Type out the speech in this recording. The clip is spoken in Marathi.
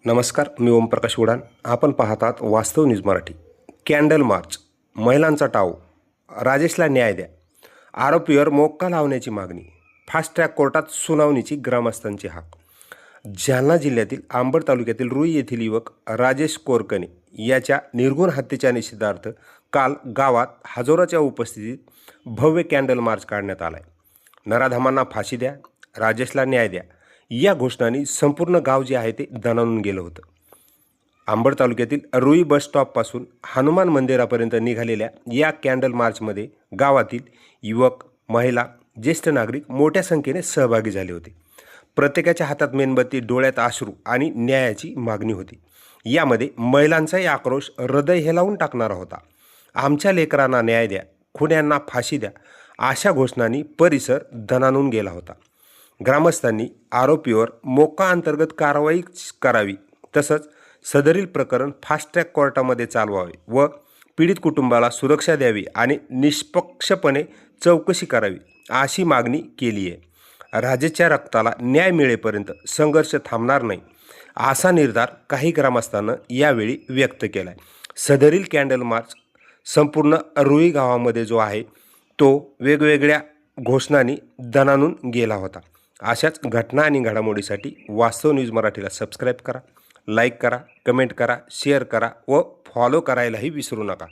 नमस्कार, मी ओमप्रकाश उडान. आपण पाहतात वास्तव न्यूज मराठी. कॅन्डल मार्च, महिलांचा टाव, राजेशला न्याय द्या, आरोपीवर मोक्का लावण्याची मागणी, फास्ट ट्रॅक कोर्टात सुनावणीची ग्रामस्थांची हाक. जालना जिल्ह्यातील अंबड तालुक्यातील रुई येथील युवक राजेश कोरकणे याच्या निर्घुण हत्येच्या निषेधार्थ काल गावात हजारोच्या उपस्थितीत भव्य कॅन्डल मार्च काढण्यात आला आहे. नराधमांना फाशी द्या, राजेशला न्याय द्या या घोषणांनी संपूर्ण गाव जे आहे ते दणाणून गेलं होतं. अंबड तालुक्यातील रुई बस स्टॉपपासून हनुमान मंदिरापर्यंत निघालेल्या या कॅन्डल मार्चमध्ये गावातील युवक, महिला, ज्येष्ठ नागरिक मोठ्या संख्येने सहभागी झाले होते. प्रत्येकाच्या हातात मेणबत्ती, डोळ्यात अश्रू आणि न्यायाची मागणी होती. यामध्ये महिलांचाही आक्रोश हृदय हेलावून टाकणारा होता. आमच्या लेकरांना न्याय द्या, खुन्यांना फाशी द्या अशा घोषणांनी परिसर दणाणून गेला होता. ग्रामस्थांनी आरोपीवर मोक्का अंतर्गत कारवाई करावी, तसंच सदरील प्रकरण फास्ट ट्रॅक कोर्टामध्ये चालवावे व पीडित कुटुंबाला सुरक्षा द्यावी आणि निष्पक्षपणे चौकशी करावी अशी मागणी केली आहे. राजेशच्या रक्ताला न्याय मिळेपर्यंत संघर्ष थांबणार नाही असा निर्धार काही ग्रामस्थांनी यावेळी व्यक्त केला आहे. सदरील कॅन्डल मार्च संपूर्ण रुई गावामध्ये जो आहे तो वेगवेगळ्या घोषणांनी दणाणून गेला होता. अशाच घटना आणि घडामोडीसाठी वास्तव न्यूज मराठीला सबस्क्राईब करा, लाईक करा, कमेंट करा, शेअर करा व फॉलो करायलाही विसरू नका.